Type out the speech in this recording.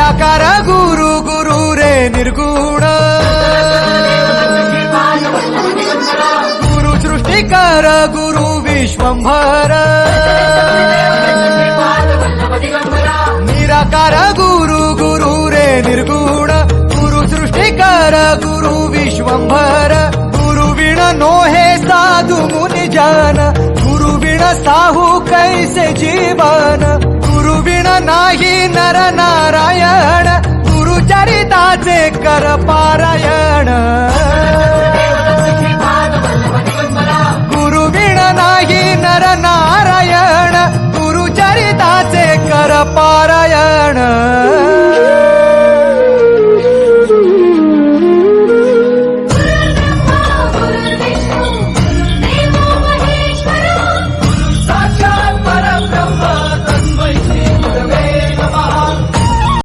निराकार गुरु गुरु रे निर्गुण गुरु सृष्टिकर गुरु विश्वंभर निराकार गुरु गुरु रे निर्गुण गुरु सृष्टिकर गुरु विश्वंभर गुरु विण नोहे साधु मुनि जन गुरु विण साहू कैसे जीवन गुरु विण नाही नर नारायण गुरु चरिताचे कर पारायण गुरु विण नाही नर नारायण गुरु चरिताचे कर पारायण